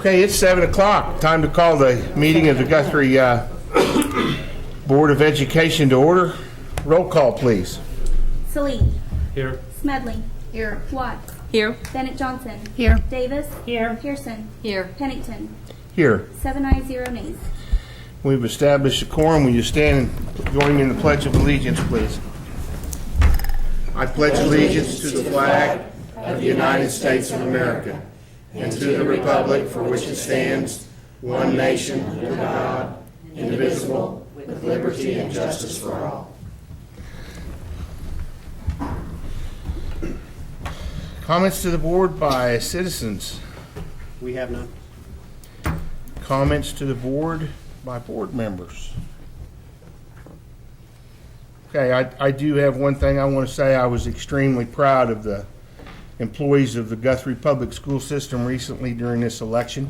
Okay, it's 7 o'clock. Time to call the meeting of the Guthrie Board of Education to order. Roll call, please. Salee. Here. Smedley. Here. Watts. Here. Bennett Johnson. Here. Davis. Here. Pearson. Here. Pennington. Here. 7 ayes, 0 nays. We've established a quorum. Will you stand and join me in the Pledge of Allegiance, please? I pledge allegiance to the flag of the United States of America and to the republic for which it stands, one nation, under God, indivisible, with liberty and justice for all. Comments to the board by citizens. We have none. Comments to the board by board members. Okay, I do have one thing I want to say. I was extremely proud of the employees of the Guthrie Public School System recently during this election.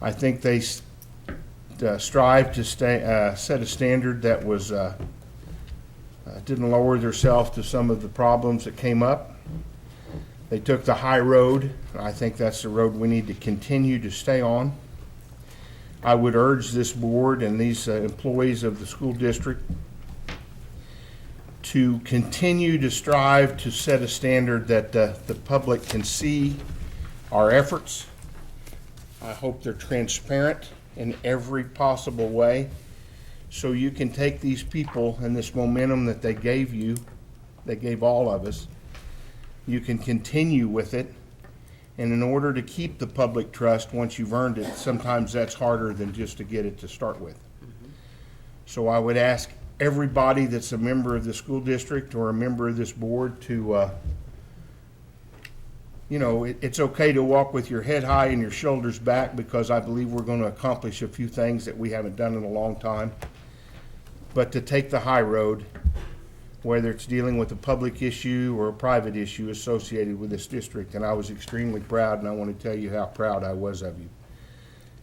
I think they strived to set a standard that was didn't lower themselves to some of the problems that came up. They took the high road, and I think that's the road we need to continue to stay on. I would urge this board and these employees of the school district to continue to strive to set a standard that the public can see our efforts. I hope they're transparent in every possible way, so you can take these people and this momentum that they gave you, they gave all of us, you can continue with it. And in order to keep the public trust, once you've earned it, sometimes that's harder than just to get it to start with. So I would ask everybody that's a member of the school district or a member of this board to, it's okay to walk with your head high and your shoulders back, because I believe we're going to accomplish a few things that we haven't done in a long time. But to take the high road, whether it's dealing with a public issue or a private issue associated with this district. And I was extremely proud, and I want to tell you how proud I was of you,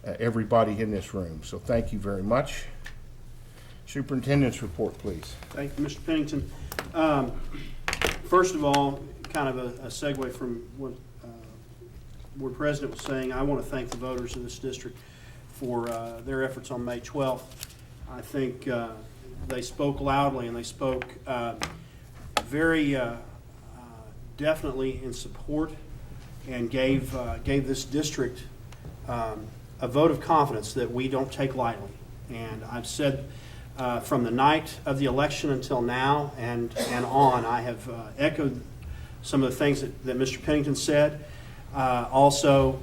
everybody in this room. So thank you very much. Superintendent's report, please. Thank you, Mr. Pennington. First of all, kind of a segue from what Board President was saying, I want to thank the voters of this district for their efforts on May 12th. I think they spoke loudly, and they spoke very definitely in support, and gave this district a vote of confidence that we don't take lightly. And I've said from the night of the election until now and on, I have echoed some of the things that Mr. Pennington said. Also,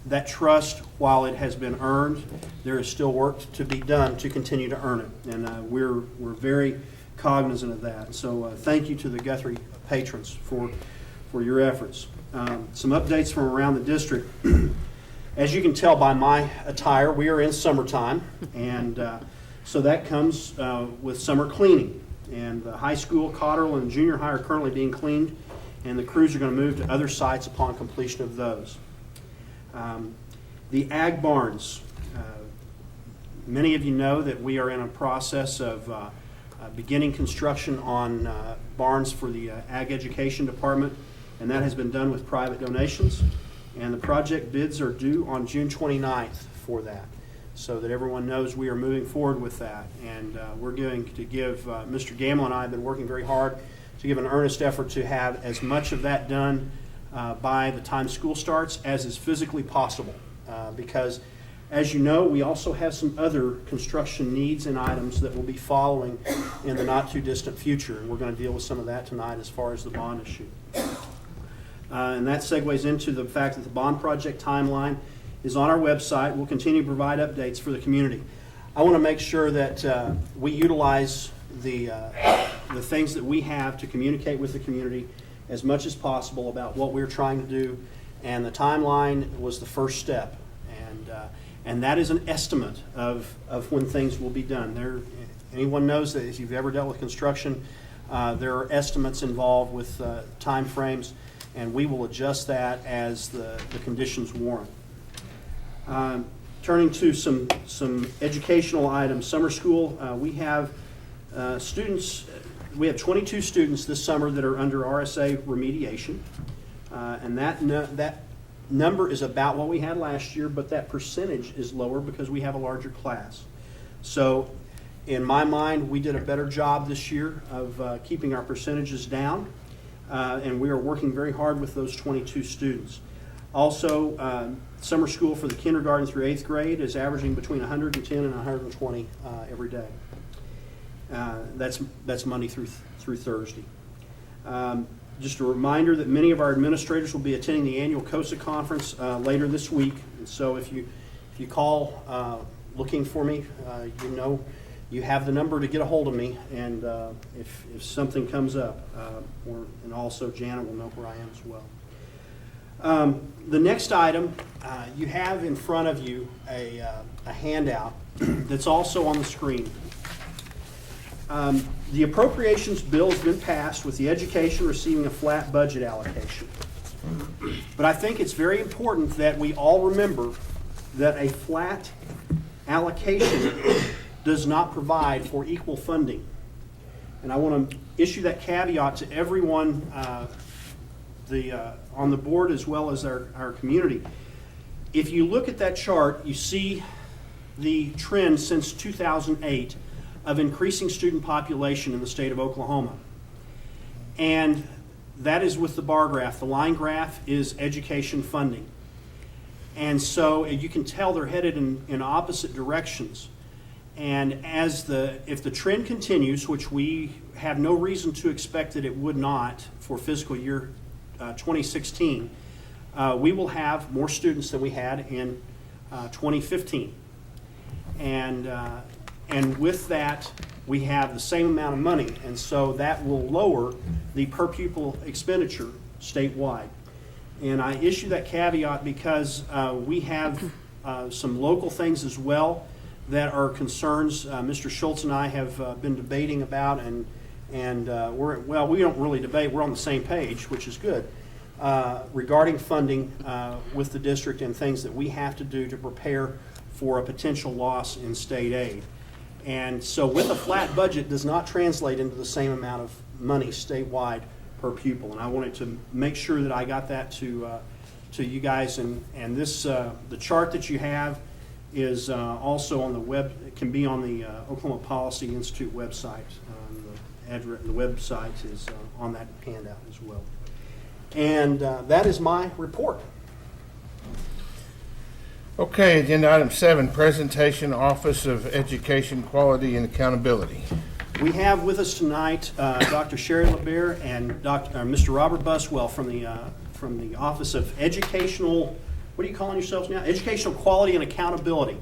that trust, while it has been earned, there is still work to be done to continue to earn it, and we're very cognizant of that. So thank you to the Guthrie patrons for your efforts. Some updates from around the district. As you can tell by my attire, we are in summertime, and so that comes with summer cleaning. And the high school, Cotterell, and junior high are currently being cleaned, and the crews are going to move to other sites upon completion of those. The ag barns, many of you know that we are in a process of beginning construction on barns for the ag education department, and that has been done with private donations, and the project bids are due on June 29th for that, so that everyone knows we are moving forward with that. And we're going to give, Mr. Gamble and I have been working very hard to give an earnest effort to have as much of that done by the time school starts as is physically possible, because as you know, we also have some other construction needs and items that will be following in the not too distant future, and we're going to deal with some of that tonight as far as the bond issue. And that segues into the fact that the bond project timeline is on our website. We'll continue to provide updates for the community. I want to make sure that we utilize the things that we have to communicate with the community as much as possible about what we're trying to do, and the timeline was the first step, and that is an estimate of when things will be done. Anyone knows that if you've ever dealt with construction, there are estimates involved with time frames, and we will adjust that as the conditions warrant. Turning to some educational items, summer school, we have students. We have 22 students this summer that are under RSA remediation, and that number is about what we had last year, but that percentage is lower because we have a larger class. So in my mind, we did a better job this year of keeping our percentages down, and we are working very hard with those 22 students. Also, summer school for the kindergarten through 8th grade is averaging between 110 and 120 every day. That's Monday through Thursday. Just a reminder that many of our administrators will be attending the annual COSA conference later this week. And so if you call looking for me, you know you have the number to get a hold of me. And if something comes up, and also Janet will know where I am as well. The next item, you have in front of you a handout that's also on the screen. The appropriations bill has been passed with the education receiving a flat budget allocation. But I think it's very important that we all remember that a flat allocation does not provide for equal funding. And I want to issue that caveat to everyone on the board as well as our community. If you look at that chart, you see the trend since 2008 of increasing student population in the state of Oklahoma. And that is with the bar graph. The line graph is education funding. And so you can tell they're headed in opposite directions. And if the trend continues, which we have no reason to expect that it would not for fiscal year 2016, we will have more students than we had in 2015. And with that, we have the same amount of money, and so that will lower the per pupil expenditure statewide. And I issue that caveat because we have some local things as well that are concerns Mr. Schultz and I have been debating about, and we don't really debate, we're on the same page, which is good, regarding funding with the district and things that we have to do to prepare for a potential loss in state aid. And so with a flat budget does not translate into the same amount of money statewide per pupil. And I wanted to make sure that I got that to you guys. And this the chart that you have is also on the web. It can be on the Oklahoma Policy Institute website. The website is on that handout as well. And that is my report. Okay, agenda item 7, presentation, Office of Education Quality and Accountability. We have with us tonight Dr. Sherry LeBear and Mr. Robert Buswell from the Office of Educational, what are you calling yourselves now? Educational Quality and Accountability.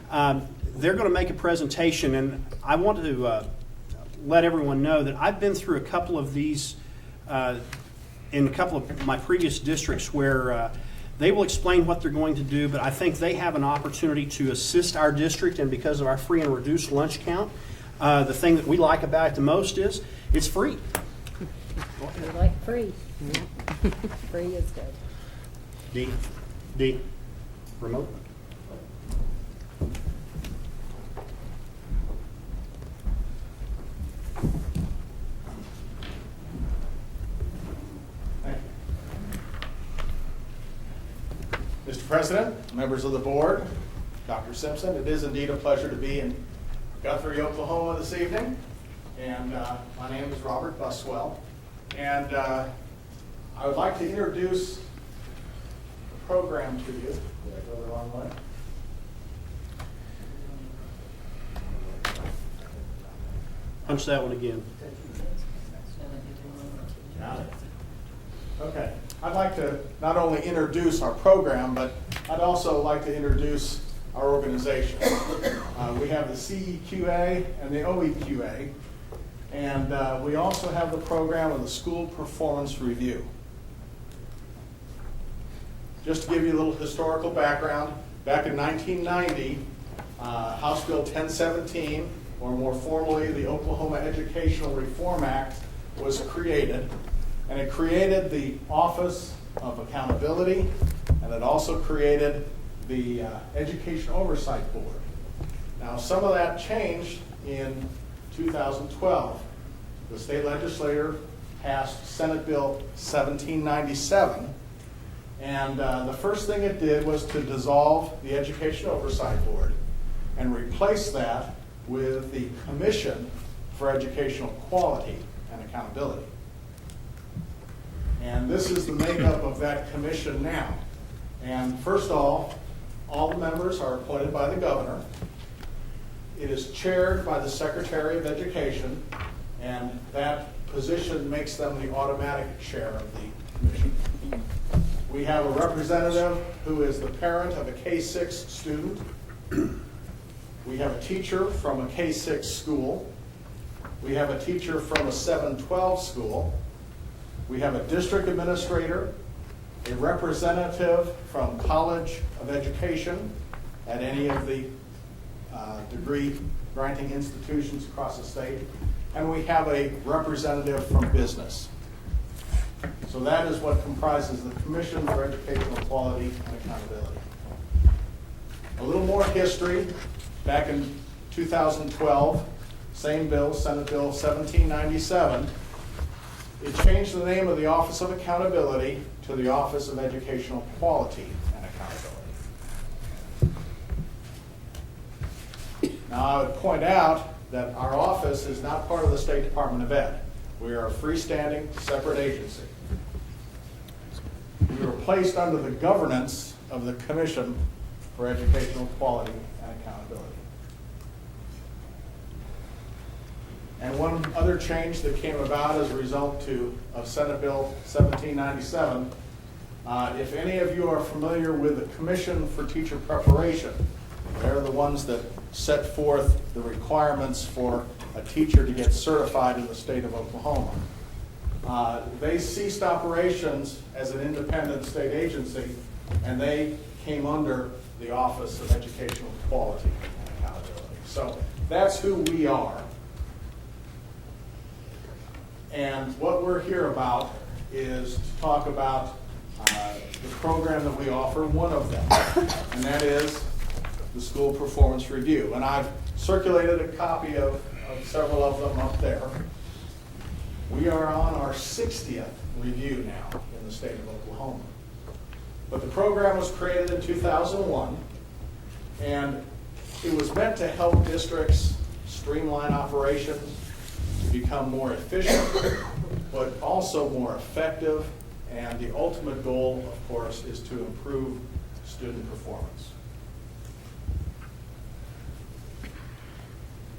They're going to make a presentation, and I want to let everyone know that I've been through a couple of these in a couple of my previous districts where they will explain what they're going to do, but I think they have an opportunity to assist our district, and because of our free and reduced lunch count, the thing that we like about it the most is it's free. We like free. Free is good. D, remote. Mr. President, members of the board, Dr. Simpson, it is indeed a pleasure to be in Guthrie, Oklahoma this evening. And my name is Robert Buswell. And I would like to introduce the program to you. Did I go the wrong way? Punch that one again. Got it. Okay. I'd like to not only introduce our program, but I'd also like to introduce our organization. We have the CEQA and the OEQA, and we also have the program of the School Performance Review. Just to give you a little historical background, back in 1990, House Bill 1017, or more formally the Oklahoma Educational Reform Act, was created. And it created the Office of Accountability, and it also created the Education Oversight Board. Now, some of that changed in 2012. The state legislature passed Senate Bill 1797, And the first thing it did was to dissolve the Education Oversight Board and replace that with the Commission for Educational Quality and Accountability. And this is the makeup of that commission now. And first of all the members are appointed by the governor. It is chaired by the Secretary of Education, and that position makes them the automatic chair of the commission. We have a representative who is the parent of a K-6 student. We have a teacher from a K-6 school. We have a teacher from a 712 school. We have a district administrator, a representative from College of Education at any of the degree granting institutions across the state, and we have a representative from business. So that is what comprises the Commission for Educational Quality and Accountability. A little more history. Back in 2012, same bill, Senate Bill 1797, it changed the name of the Office of Accountability to the Office of Educational Quality and Accountability. Now, I would point out that our office is not part of the State Department of Ed. We are a freestanding, separate agency. We were placed under the governance of the Commission for Educational Quality and Accountability. And one other change that came about as a result of Senate Bill 1797, if any of you are familiar with the Commission for Teacher Preparation, they're the ones that set forth the requirements for a teacher to get certified in the state of Oklahoma. They ceased operations as an independent state agency, and they came under the Office of Educational Quality and Accountability. So that's who we are. And what we're here about is to talk about the program that we offer, one of them, and that is the School Performance Review. And I've circulated a copy of several of them up there. We are on our 60th review now in the state of Oklahoma. But the program was created in 2001, and it was meant to help districts streamline operations, to become more efficient, but also more effective, and the ultimate goal, of course, is to improve student performance.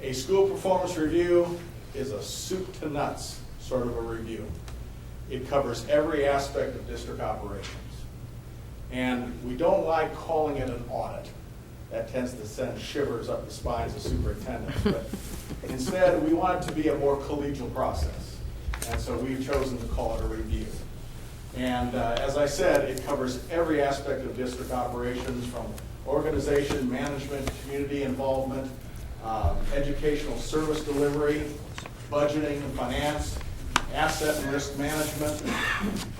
A school performance review is a soup to nuts sort of a review. It covers every aspect of district operations. And we don't like calling it an audit. That tends to send shivers up the spines of superintendents. But instead, we want it to be a more collegial process. And so we've chosen to call it a review. And as I said, it covers every aspect of district operations, from organization, management, community involvement, educational service delivery, budgeting and finance, asset and risk management,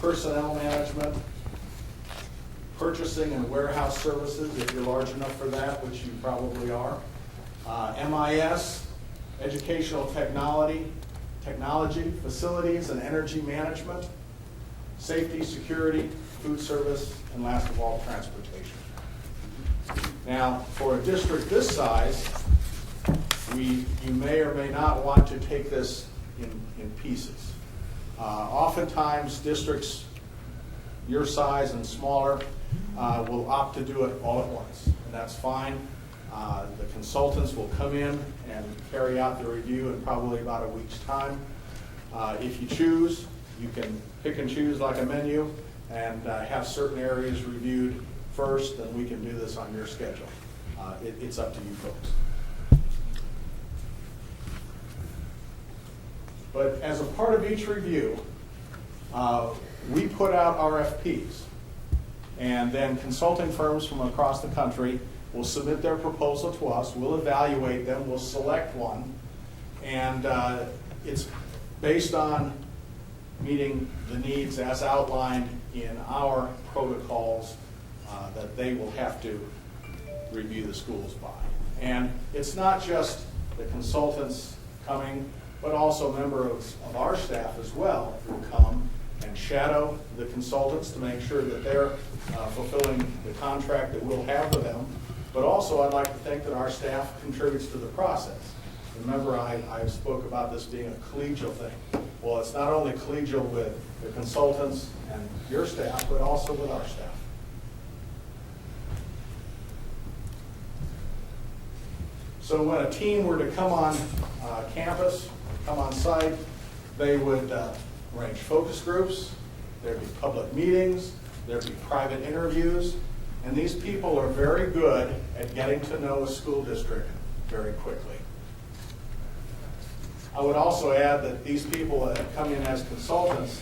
personnel management, purchasing and warehouse services, if you're large enough for that, which you probably are, MIS, educational technology, facilities and energy management, safety, security, food service, and last of all, transportation. Now, for a district this size, you may or may not want to take this in pieces. Oftentimes, districts your size and smaller will opt to do it all at once, and that's fine. The consultants will come in and carry out the review in probably about a week's time. If you choose, you can pick and choose like a menu and have certain areas reviewed first, and we can do this on your schedule. It's up to you folks. But as a part of each review, we put out RFPs, and then consulting firms from across the country will submit their proposal to us. We'll evaluate them. We'll select one, and it's based on meeting the needs as outlined in our protocols that they will have to review the schools by. And it's not just the consultants coming, but also members of our staff as well who come and shadow the consultants to make sure that they're fulfilling the contract that we'll have with them. But also, I'd like to think that our staff contributes to the process. Remember, I spoke about this being a collegial thing. Well, it's not only collegial with the consultants and your staff, but also with our staff. So when a team were to come on campus, come on site, they would arrange focus groups, there'd be public meetings, there'd be private interviews, and these people are very good at getting to know a school district very quickly. I would also add that these people that come in as consultants,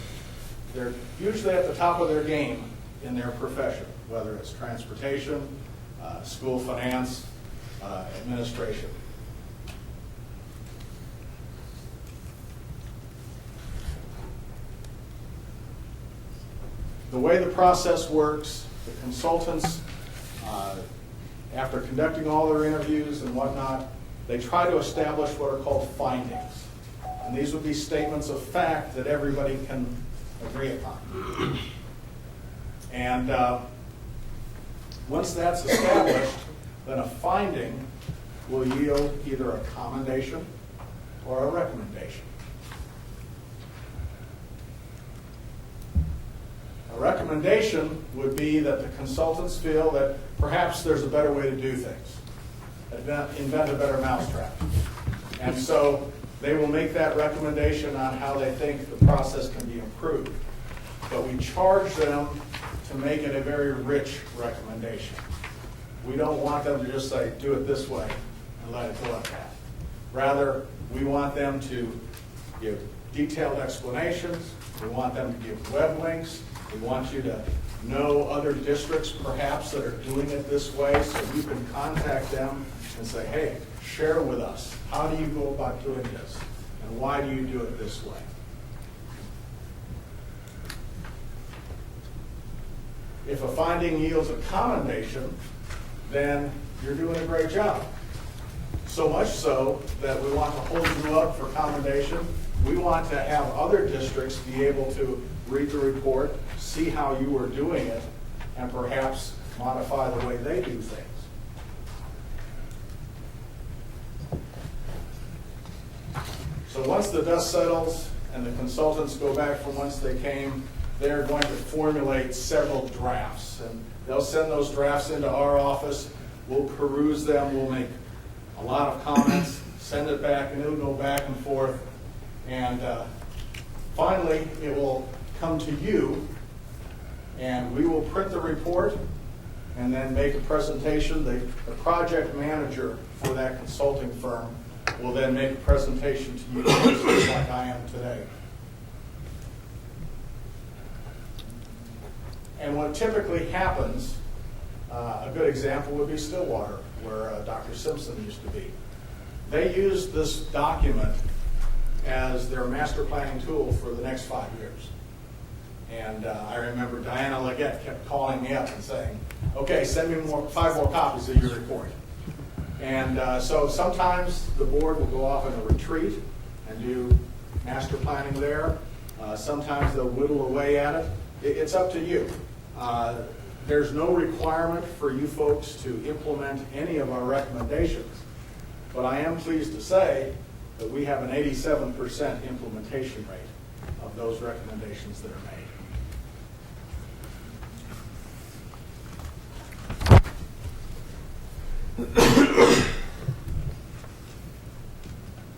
they're usually at the top of their game in their profession, whether it's transportation, school finance, administration. The way the process works, the consultants, after conducting all their interviews and whatnot, they try to establish what are called findings. And these would be statements of fact that everybody can agree upon. And once that's established, then a finding will yield either a commendation or a recommendation. A recommendation would be that the consultants feel that perhaps there's a better way to do things, invent a better mousetrap. And so they will make that recommendation on how they think the process can be improved. But we charge them to make it a very rich recommendation. We don't want them to just say, do it this way and let it go at that. Rather, we want them to give detailed explanations. We want them to give web links. We want you to know other districts perhaps that are doing it this way, so you can contact them and say, hey, share with us. How do you go about doing this? And why do you do it this way? If a finding yields a commendation, then you're doing a great job. So much so that we want to hold you up for commendation. We want to have other districts be able to read the report, see how you are doing it, and perhaps modify the way they do things. So once the dust settles and the consultants go back from whence they came, they're going to formulate several drafts. And they'll send those drafts into our office. We'll peruse them. We'll make a lot of comments, send it back, and it'll go back and forth. And finally, it will come to you, and we will print the report and then make a presentation. The project manager for that consulting firm will then make a presentation to you, just like I am today. And what typically happens, a good example would be Stillwater, where Dr. Simpson used to be. They used this document as their master planning tool for the next 5 years. And I remember Diana Leggett kept calling me up and saying, okay, send me 5 more copies of your report. And so sometimes the board will go off on a retreat and do master planning there. Sometimes they'll whittle away at it. It's up to you. There's no requirement for you folks to implement any of our recommendations, but I am pleased to say that we have an 87% implementation rate of those recommendations that are made.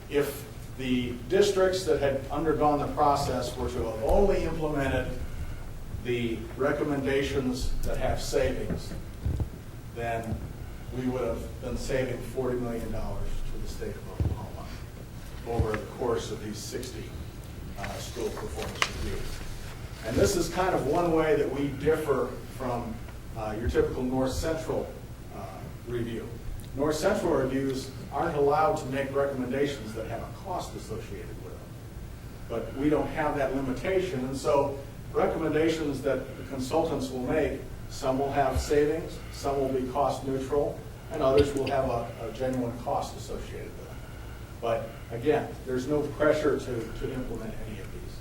If the districts that had undergone the process were to have only implemented the recommendations that have savings, then we would have been saving $40 million to the state of Oklahoma over the course of these 60 school performance reviews. And this is kind of one way that we differ from your typical North Central review. North Central reviews aren't allowed to make recommendations that have a cost associated with them. But we don't have that limitation, and so recommendations that the consultants will make, some will have savings, some will be cost neutral, and others will have a genuine cost associated with them. But again, there's no pressure to implement any of these.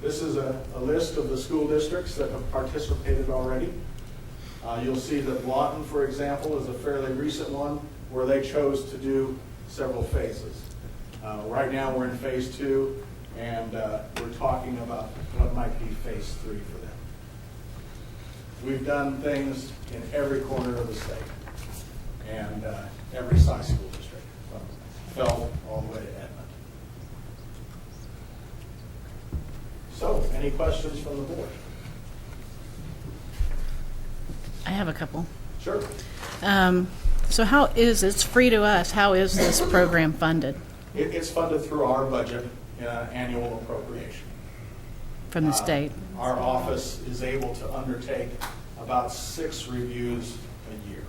This is a list of the school districts that have participated already. You'll see that Lawton, for example, is a fairly recent one where they chose to do several phases. Right now, we're in phase 2, and we're talking about what might be phase 3 for them. We've done things in every corner of the state and every size school district, from Felt all the way to Edmond. So, any questions from the board? I have a couple. Sure. So it's free to us, how is this program funded It's funded through our budget, annual appropriation. from the state? Our office is able to undertake about 6 reviews a year.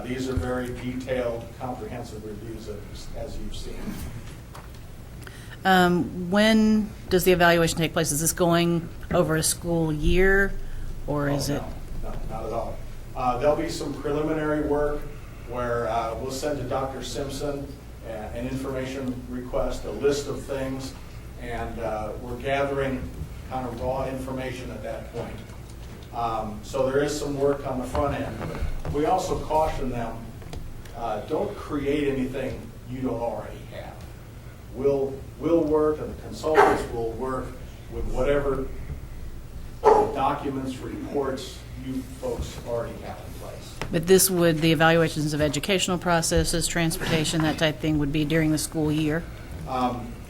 These are very detailed, comprehensive reviews as you've seen. When does the evaluation take place? Is this going over a school year, or is it? No, not at all. There'll be some preliminary work where we'll send to Dr. Simpson an information request, a list of things, and we're gathering kind of raw information at that point. So there is some work on the front end, but we also caution them, don't create anything you don't already have. We'll work, and the consultants will work with whatever documents, reports you folks already have in place. But the evaluations of educational processes, transportation, that type thing would be during the school year?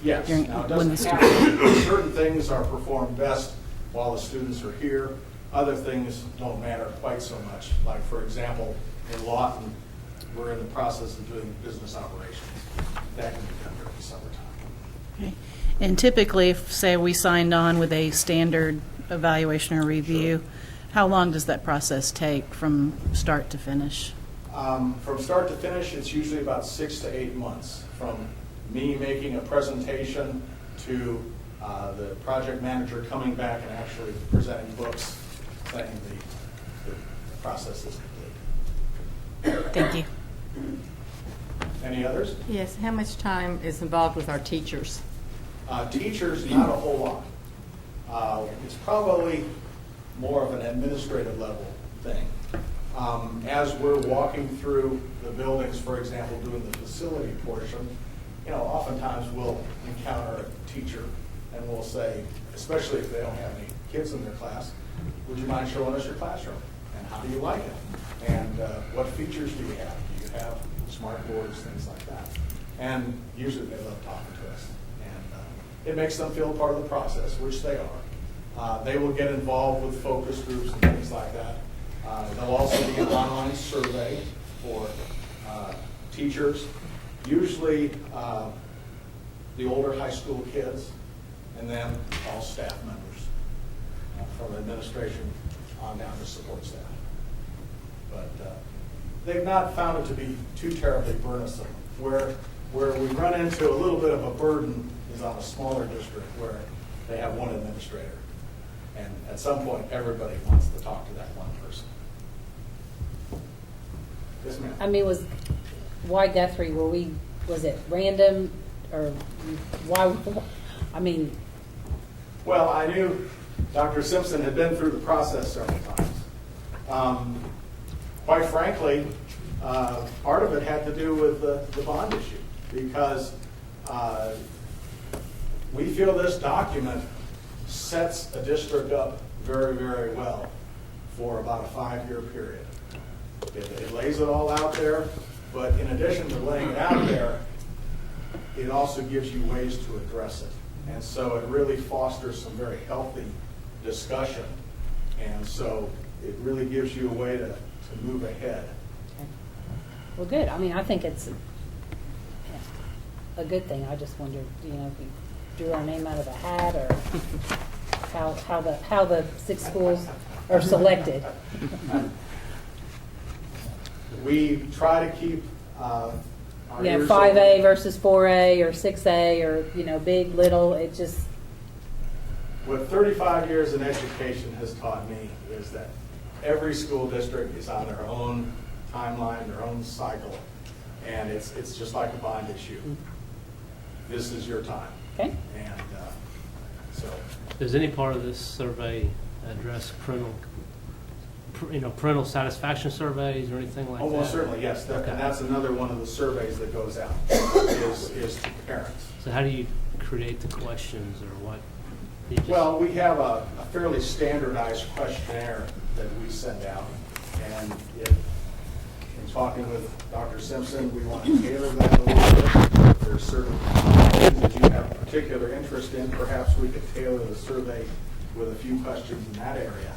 Yes. During- Now, it when doesn't the have to. Certain things are performed best while the students are here. Other things don't matter quite so much. Like, for example, in Lawton, we're in the process of doing business operations. That can be done during the summertime. Okay. And typically, if, say, we signed on with a standard evaluation or review, how long does that process take from start to finish? From start to finish, it's usually about 6 to 8 months, from me making a presentation to the project manager coming back and actually presenting books saying the process is complete. Thank you. Any others? Yes, how much time is involved with our teachers? Teachers, not a whole lot. It's probably more of an administrative level thing. As we're walking through the buildings, for example, doing the facility portion, oftentimes we'll encounter a teacher and we'll say, especially if they don't have any kids in their class, would you mind showing us your classroom? And how do you like it? And what features do you have? Do you have smart boards, things like that? And usually they love talking to us. And it makes them feel part of the process, which they are. They will get involved with focus groups and things like that. There'll also be an online survey for teachers, usually the older high school kids, and then all staff members, from administration on down to support staff. But they've not found it to be too terribly burdensome. Where we run into a little bit of a burden is on a smaller district where they have one administrator. And at some point, everybody wants to talk to that one person. Yes, ma'am. I mean, why Guthrie? Was it random, or why? I mean, Well, I knew Dr. Simpson had been through the process several times. Quite frankly, part of it had to do with the bond issue, because we feel this document sets a district up very, very well for about a 5-year period. It lays it all out there, but in addition to laying it out there, it also gives you ways to address it. And so it really fosters some very healthy discussion. And so it really gives you a way to move ahead. well, good. I mean, I think it's a good thing. I just wondered, if we drew our name out of a hat, or how the 6 schools are selected. We try to keep our ears 5A open. versus 4A or 6A, or big, little. It just What 35 years in education has taught me is that every school district is on their own timeline, their own cycle, and it's just like a bond issue. This is your time. okay. And so Does any part of this survey address parental satisfaction surveys or anything like that? Oh, well, certainly, yes. Okay. And that's another one of the surveys that goes out, is to parents. So how do you create the questions, or what? You just- Well, we have a fairly standardized questionnaire that we send out. And if, in talking with Dr. Simpson, we want to tailor that a little bit. If there's certain things that you have particular interest in, perhaps we could tailor the survey with a few questions in that area.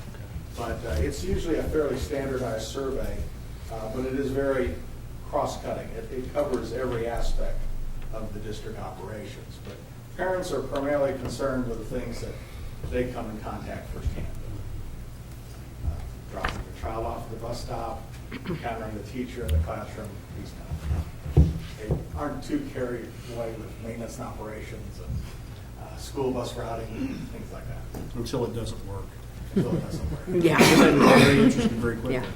But it's usually a fairly standardized survey, but it is very cross-cutting. It covers every aspect of the district operations. But parents are primarily concerned with the things that they come in contact firsthand. Dropping the child off at the bus stop, encountering the teacher in the classroom, these kind of things. They aren't too carried away with maintenance and operations and school bus routing, things like that. Until it doesn't work. Until it doesn't work. Yeah. They're very interested very quickly. Yeah.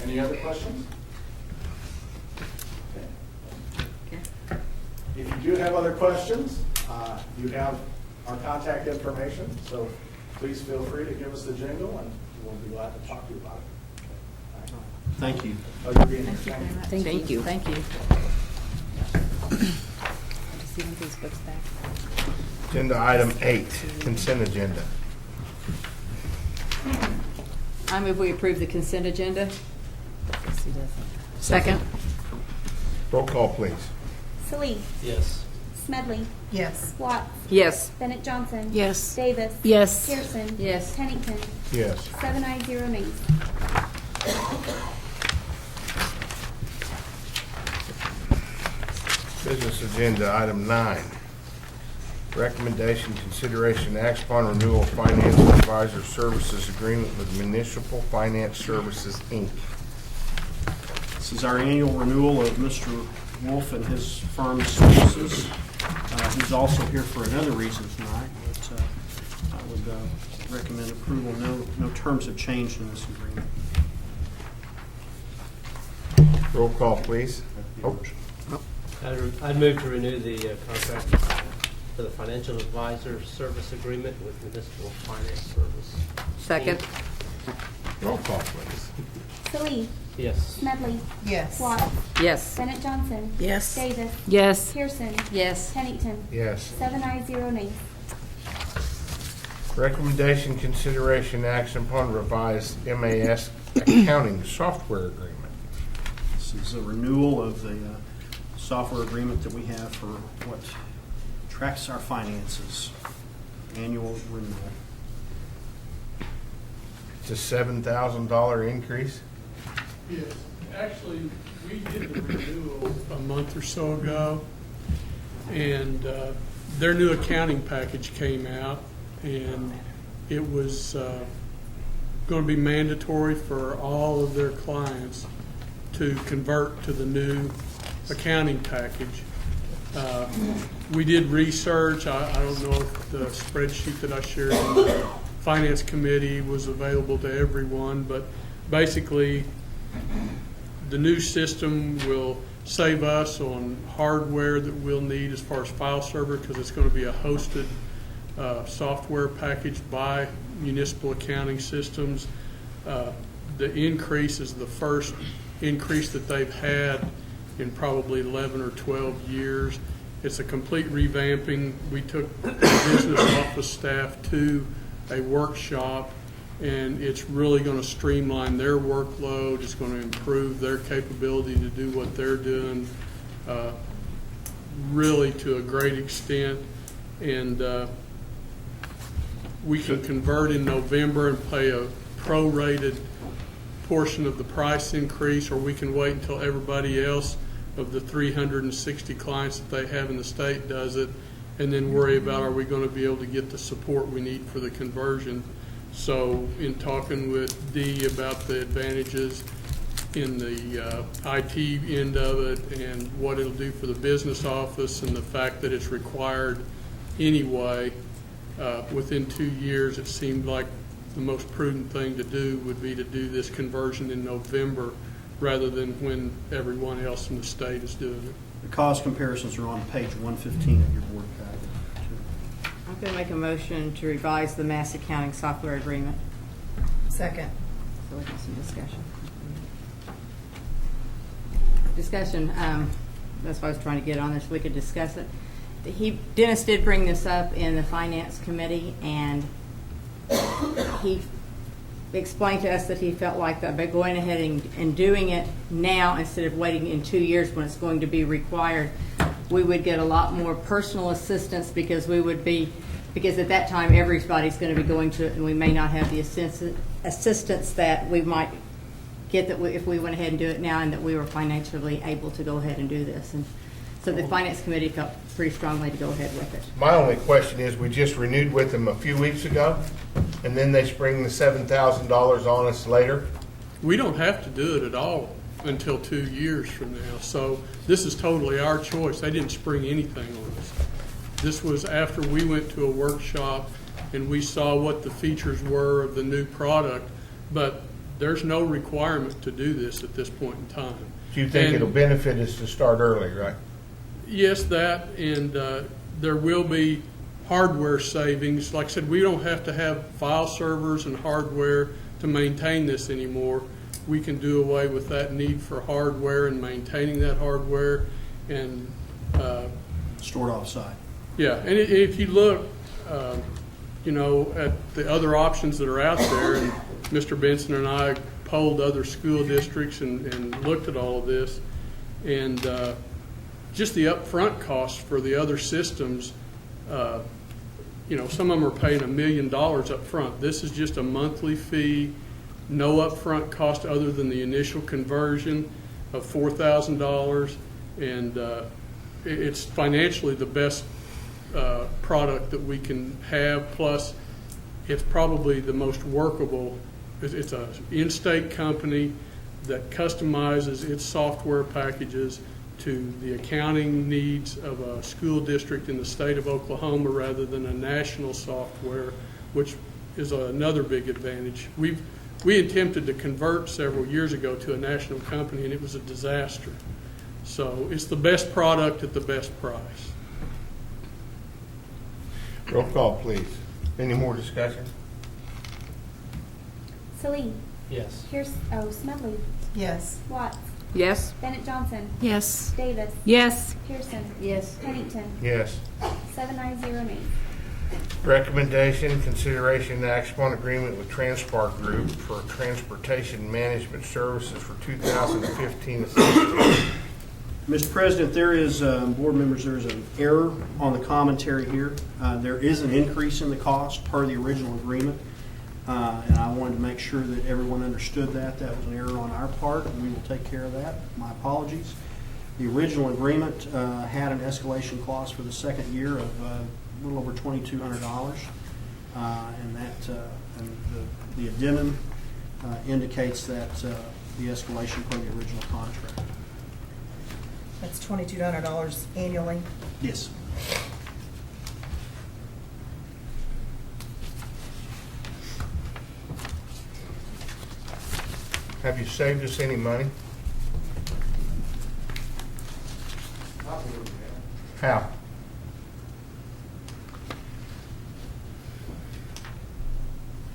Any other questions? Okay. If you do have other questions, you have our contact information, so please feel free to give us the jingle, and we'll be glad to talk to you about it. All right. Thank you. Pleasure being here. Thank you. Thank you. Thank you. I just see one of these books back. Agenda item 8, consent agenda. I move we approve the consent agenda. Yes, he does. Second. Roll call, please. Salee, Yes. Smedley, Yes. Watts, Yes. Bennett Johnson. Yes. Davis. Yes. Pearson. Yes. Pennington. Yes. 7 ayes, 0 nays. Business agenda, item 9. Recommendation, consideration, action upon renewal of financial advisor services agreement with Municipal Finance Services, Inc. This is our annual renewal of Mr. Wolf and his firm's services. He's also here for another reason tonight, but I would recommend approval. No terms have changed in this agreement. Roll call, please. Oh, I'd move to renew the contract for the financial advisor service agreement with Municipal Finance Service. Second. roll call, please. Salee, Yes. Smedley, Yes. Watts, Yes. Bennett Johnson. Yes. Davis. Yes. Pearson. Yes. Pennington. Yes. 7 ayes, 0 nays. Recommendation, consideration, action upon revised MAS accounting software agreement. This is a renewal of the software agreement that we have for what tracks our finances. Annual renewal. It's a $7,000 increase. Yes, actually, we did the renewal a month or so ago, and their new accounting package came out, and it was going to be mandatory for all of their clients to convert to the new accounting package. We did research. I don't know if the spreadsheet that I shared in the Finance Committee was available to everyone, but basically, the new system will save us on hardware that we'll need as far as file server, because it's going to be a hosted software package by Municipal Accounting Systems. The increase is the first increase that they've had in probably 11 or 12 years. It's a complete revamping. We took the business office staff to a workshop, and it's really going to streamline their workload. It's going to improve their capability to do what they're doing, really to a great extent. And we can convert in November and pay a prorated portion of the price increase, or we can wait until everybody else of the 360 clients that they have in the state does it, and then worry about, are we going to be able to get the support we need for the conversion. So in talking with Dee about the advantages in the IT end of it and what it'll do for the business office, and the fact that it's required anyway, within 2 years, it seemed like the most prudent thing to do would be to do this conversion in November rather than when everyone else in the state is doing it. The cost comparisons are on page 115 of your board packet. I'm going to make a motion to revise the mass accounting software agreement. Second. So we have some discussion. That's why I was trying to get on this, we could discuss it. Dennis did bring this up in the finance committee, and he explained to us that he felt like that by going ahead and doing it now instead of waiting in 2 years when it's going to be required, we would get a lot more personal assistance because at that time everybody's going to be going to it, and we may not have the assistance that we might get if we went ahead and do it now, and that we were financially able to go ahead and do this. And so the finance committee felt pretty strongly to go ahead with it. My only question is, we just renewed with them a few weeks ago, and then they spring the $7,000 on us later. We don't have to do it at all until 2 years from now. So this is totally our choice. They didn't spring anything on us. This was after we went to a workshop and we saw what the features were of the new product, but there's no requirement to do this at this point in time. Do you think it'll benefit us to start early, right? Yes, that, and there will be hardware savings. Like I said, we don't have to have file servers and hardware to maintain this anymore. We can do away with that need for hardware and maintaining that hardware, and Stored off-site. yeah, and if you look, at the other options that are out there, and Mr. Benson and I polled other school districts and looked at all of this, and just the upfront costs for the other systems, some of them are paying $1 million up front. This is just a monthly fee, no upfront cost other than the initial conversion of $4,000, and it's financially the best product that we can have. Plus, it's probably the most workable. It's an in-state company that customizes its software packages to the accounting needs of a school district in the state of Oklahoma rather than a national software, which is another big advantage. We attempted to convert several years ago to a national company, and it was a disaster. So it's the best product at the best price. Roll call, please. Any more discussion? Salee. Yes. Smedley. Yes. Watts. Yes? Bennett Johnson. Yes. Davis. Yes. Pearson. Yes. Pennington. Yes. 7 ayes, 0 nays. Recommendation, consideration, and action on agreement with Transpar Group for transportation management services for 2015 to 16. Mr. President, there is, board members, there is an error on the commentary here. There is an increase in the cost per the original agreement, and I wanted to make sure that everyone understood that. That was an error on our part, and we will take care of that. My apologies. The original agreement had an escalation clause for the second year of a little over $2,200, and the addendum indicates that the escalation per the original contract. That's $2,200 annually. Yes. Have you saved us any money? How?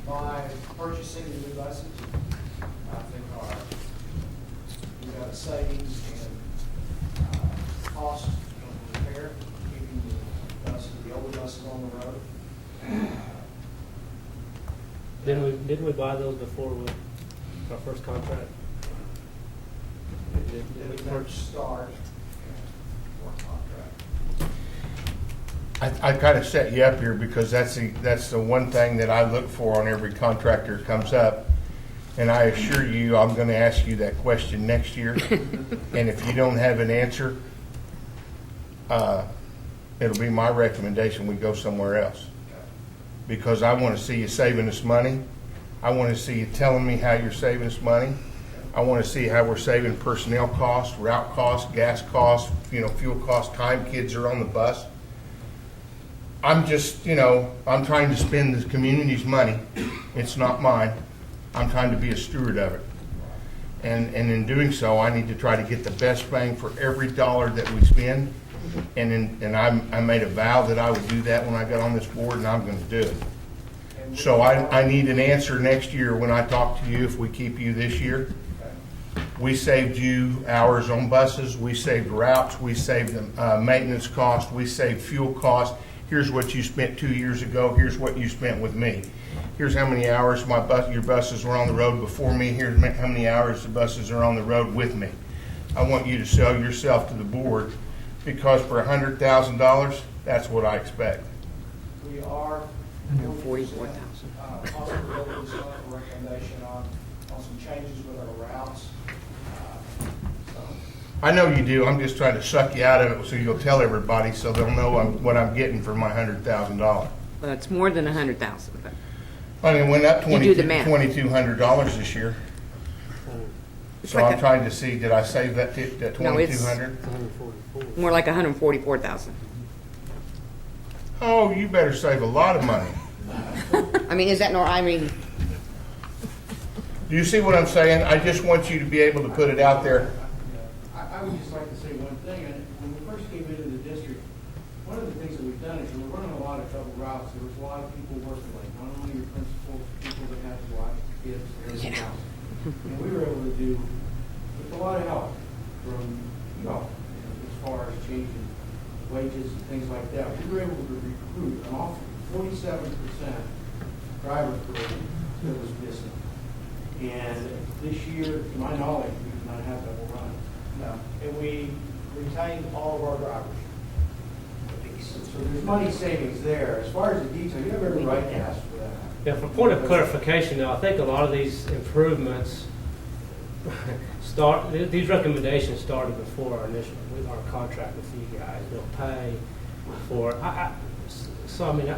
By purchasing the new buses, I think we got a savings in cost of repair, keeping the older buses on the road. Didn't we buy those before with our first contract? Did we Never purchase? start one contract. I kind of set you up here because that's the one thing that I look for on every contractor that comes up. And I assure you, I'm going to ask you that question next year. And if you don't have an answer, it'll be my recommendation we go somewhere else. Because I want to see you saving us money. I want to see you telling me how you're saving us money. I want to see how we're saving personnel costs, route costs, gas costs, fuel costs, time kids are on the bus. I'm just, I'm trying to spend the community's money. It's not mine. I'm trying to be a steward of it. And in doing so, I need to try to get the best bang for every dollar that we spend. And I made a vow that I would do that when I got on this board, and I'm gonna do it. So I need an answer next year when I talk to you, if we keep you this year. We saved you hours on buses, we saved routes, we saved the maintenance cost, we saved fuel cost. Here's what you spent 2 years ago, here's what you spent with me. Here's how many hours your buses were on the road before me, here's how many hours the buses are on the road with me. I want you to sell yourself to the board, because for $100,000, that's what I expect. We are. 44,000. Possibilities of a recommendation on some changes with our routes. So, I know you do, I'm just trying to suck you out of it so you'll tell everybody so they'll know what I'm getting for my $100,000. Well, it's more than 100,000, but I mean, it went up You do the math. $2,200 this year. It's So like I'm a- trying to see, did I save that No, it's- $2,200? 144. more like 144,000. Oh, you better save a lot of money. I mean, is that I mean, Do you see what I'm saying? I just want you to be able to put it out there. I would just like to say one thing, and when we first came into the district, one of the things that we've done is we're running a lot of double routes. There was a lot of people working late, not only your principals, people that have to watch kids, everything else. And we were able to do, with a lot of help from, as far as changing wages and things like that, we were able to recruit an awful 47% driver crew that was missing. And this year, to my knowledge, we did not have double run. No. And we retained all of our drivers. So there's money savings there. As far as the detail, you have every right to ask for that. Yeah, for point of clarification, though, I think a lot of these improvements these recommendations started before our contract with you guys. They'll pay for, so I mean,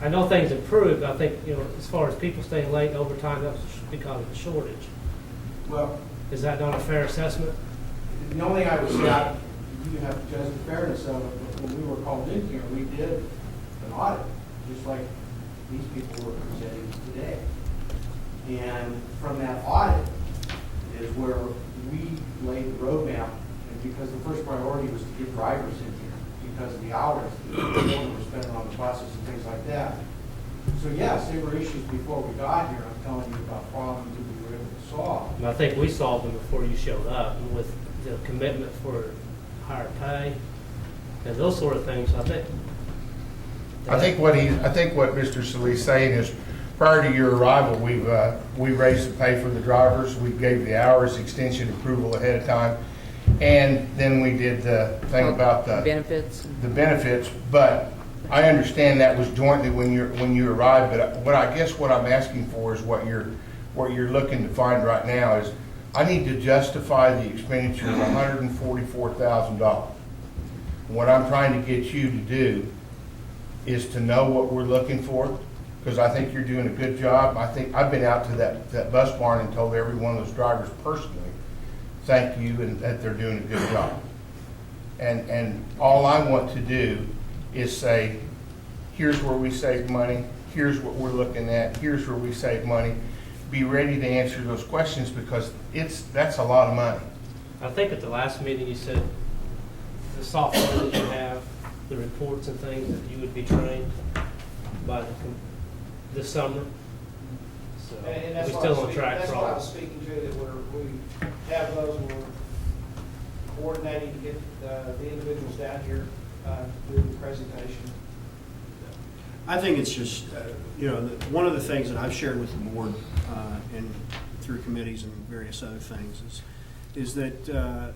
I know things improved. I think, as far as people staying late overtime, that was because of the shortage. Well, Is that not a fair assessment? the only thing I would say, you have to judge the fairness of it, but when we were called in here, we did an audit, just like these people were presenting today. And from that audit is where we laid the roadmap, and because the first priority was to get drivers in here, because of the hours that we were spending on the buses and things like that. So yes, there were issues before we got here. I'm telling you about problems that we were able to solve. And I think we solved them before you showed up, and with the commitment for higher pay and those sort of things. I think what Mr. Salih's saying is, prior to your arrival, we raised the pay for the drivers, we gave the hours extension approval ahead of time, and then we did the thing about the benefits. But I understand that was jointly when you arrived. But what I'm asking for is what you're looking to find right now is, I need to justify the expenditure of $144,000. What I'm trying to get you to do is to know what we're looking for, because I think you're doing a good job. I think I've been out to that bus barn and told every one of those drivers personally, thank you, and that they're doing a good job. And all I want to do is say, here's where we save money, here's what we're looking at, here's where we save money. Be ready to answer those questions, because that's a lot of money. I think at the last meeting you said the software that you have, the reports and things, that you would be trained by this summer. So And that's we're what still I on was track That's for what I all. was speaking to, that we have those, we're coordinating to get the individuals down here doing the presentation. I think it's just, one of the things that I've shared with the board and through committees and various other things is that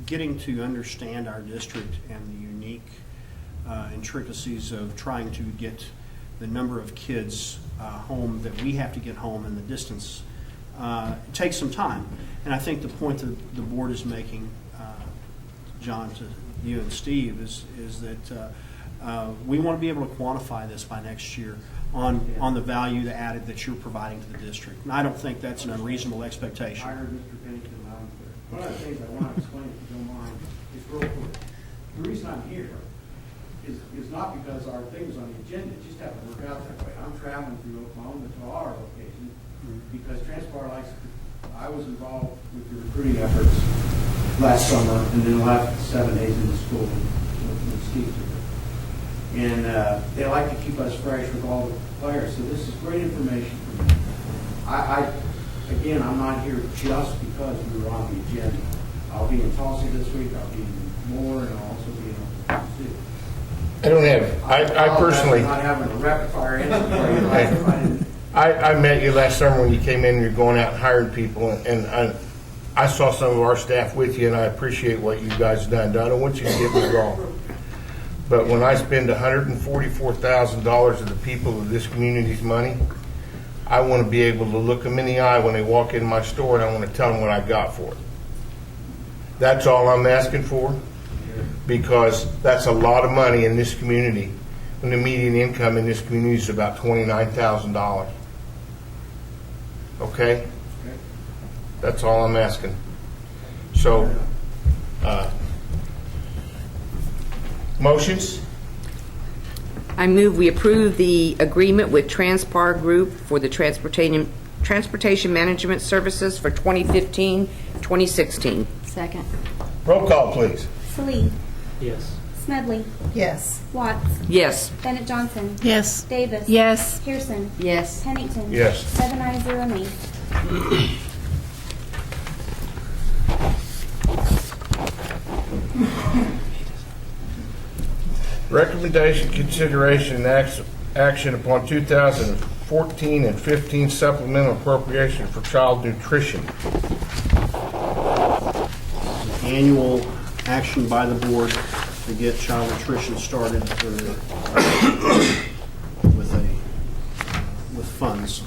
getting to understand our district and the unique intricacies of trying to get the number of kids home that we have to get home and the distance takes some time. And I think the point that the board is making, John, to you and Steve, is that we want to be able to quantify this by next year on the value added that you're providing to the district. And I don't think that's an unreasonable expectation. I heard Mr. Pennington loud and clear. One of the things I want to explain, if you don't mind, is real quick. The reason I'm here is not because our thing was on the agenda, it just happened to work out that way. I'm traveling through Oklahoma to our location because Transport likes to I was involved with the recruiting efforts last summer and then left 7 days into school when Steve took it. And they like to keep us fresh with all the players, so this is great information for me. Again, I'm not here just because we were on the agenda. I'll be in Tulsa this week, I'll be in Moore, and I'll also be in Oklahoma City. I don't have, I personally, Not having a rapid fire answer for you. I met you last summer when you came in, you're going out and hiring people, and I saw some of our staff with you, and I appreciate what you guys have done. I don't want you to get me wrong. But when I spend $144,000 of the people of this community's money, I want to be able to look them in the eye when they walk in my store, and I want to tell them what I got for it. That's all I'm asking for, because that's a lot of money in this community, when the median income in this community is about $29,000. Okay? That's all I'm asking. So, motions? I move we approve the agreement with Transpar Group for the transportation management services for 2015-2016. Second. Roll call, please. Salee. Yes. Smedley. Yes. Watts. Yes. Bennett Johnson. Yes. Davis. Yes. Pearson. Yes. Pennington. Yes. 7 ayes, 0 nays. Recommendation, consideration, and action upon 2014 and 15 supplemental appropriation for child nutrition. Annual action by the board to get child nutrition started with funds.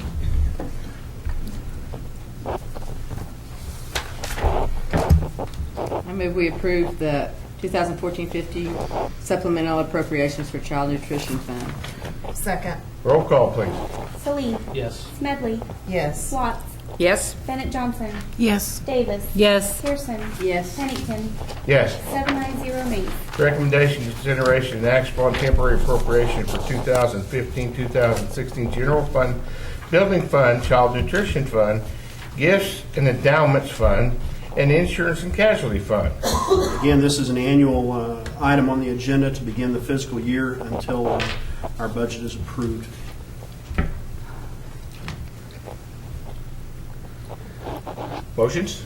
I move we approve the 2014-15 supplemental appropriations for Child Nutrition Fund. Second. Roll call, please. Salee. Yes. Smedley. Yes. Watts. Yes. Bennett Johnson. Yes. Davis. Yes. Pearson. Yes. Pennington. Yes. 7 ayes, 0 nays. Recommendation, consideration, and action upon temporary appropriation for 2015-2016 general fund, building fund, child nutrition fund, gifts and endowments fund, and insurance and casualty fund. Again, this is an annual item on the agenda to begin the fiscal year until our budget is approved. Motions?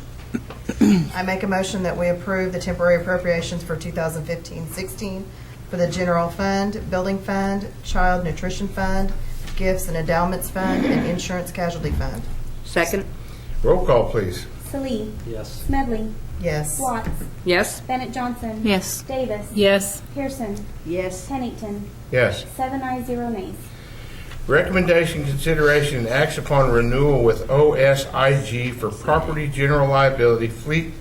I make a motion that we approve the temporary appropriations for 2015-16 for the general fund, building fund, child nutrition fund, gifts and endowments fund, and insurance casualty fund. Second. Roll call, please. Salee. Yes. Smedley. Yes. Watts. Yes. Bennett Johnson. Yes. Davis. Yes. Pearson. Yes. Pennington. Yes. 7 ayes, 0 nays. Recommendation, consideration, and action upon renewal with OSIG for property general liability, fleet,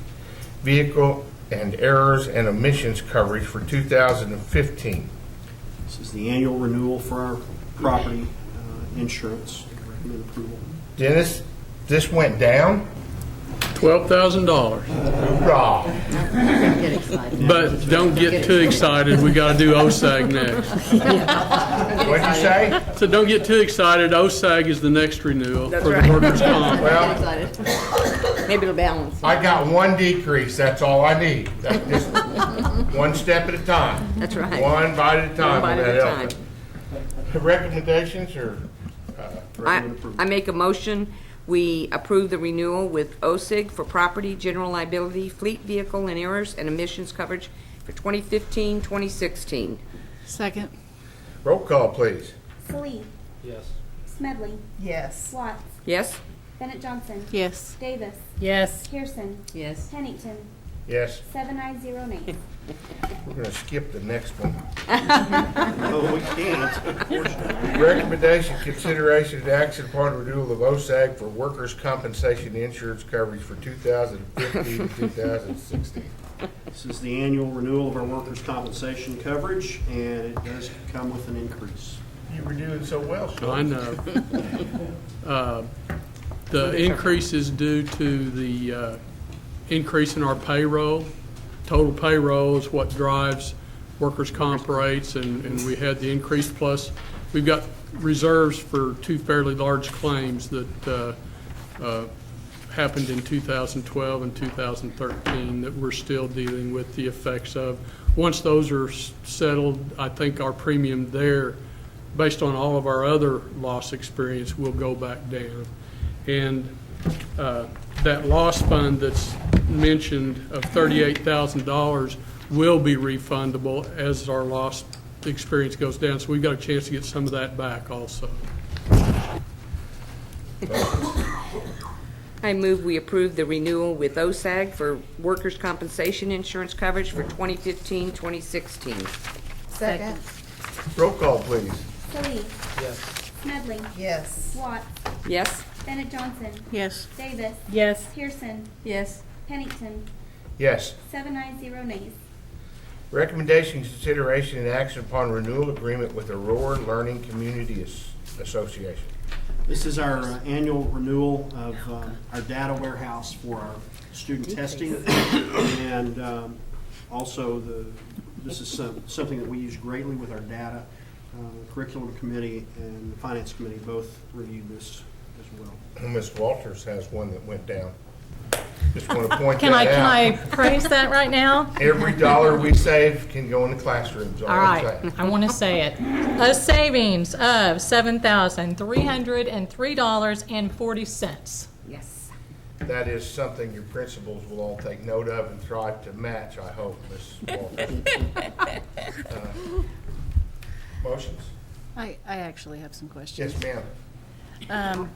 vehicle, and errors and omissions coverage for 2015. This is the annual renewal for our property insurance. Recommend approval. Dennis, this went down? $12,000. Hoorah. Get excited. But don't get too excited. We got to do OSAG next. What'd you say? So don't get too excited. OSAG is the next renewal That's for right. the workers' comp. Get Well, excited. Maybe it'll balance. I got one decrease, that's all I need. That's just one step at a time. That's right. One bite at a time. One bite will at that a help time. it? Recommendations or? I make a motion, we approve the renewal with OSIG for property, general liability, fleet vehicle, and errors and emissions coverage for 2015-2016. Second. Roll call, please. Salee. Yes. Smedley. Yes. Watts. Yes. Bennett Johnson. Yes. Davis. Yes. Pearson. Yes. Pennington. Yes. 7 ayes, 0 nays. We're going to skip the next one. Oh, we can't, unfortunately. Recommendation, consideration, and action upon renewal of OSAG for workers' compensation insurance coverage for 2015 to 2016. This is the annual renewal of our workers' compensation coverage, and it does come with an increase. You were doing so well, I Sean. know. The increase is due to the increase in our payroll. Total payroll is what drives workers' comp rates, and we had the increase, plus we've got reserves for two fairly large claims that happened in 2012 and 2013 that we're still dealing with the effects of. Once those are settled, I think our premium there, based on all of our other loss experience, will go back down. And that loss fund that's mentioned of $38,000 will be refundable as our loss experience goes down. So we've got a chance to get some of that back also. I move we approve the renewal with OSAG for workers' compensation insurance coverage for 2015-2016. Second. Roll call, please. Salee. Yes. Smedley. Yes. Watts. Yes? Bennett Johnson. Yes. Davis. Yes. Pearson. Yes. Pennington. Yes. 7 ayes, 0 nays. Recommendation, consideration, and action upon renewal agreement with Aurora Learning Community Association. This is our annual renewal of our data warehouse for our student testing. And also, this is something that we use greatly with our data. Curriculum Committee and the Finance Committee both reviewed this as well. Ms. Walters has one that went down. Just want to point Can that out. I praise that right now? Every dollar we save can go in the classrooms. All right, I want to say it. A savings of $7,303.40. Yes. That is something your principals will all take note of and try to match, I hope, Ms. Walters. Motions? I actually have some questions. Yes, ma'am.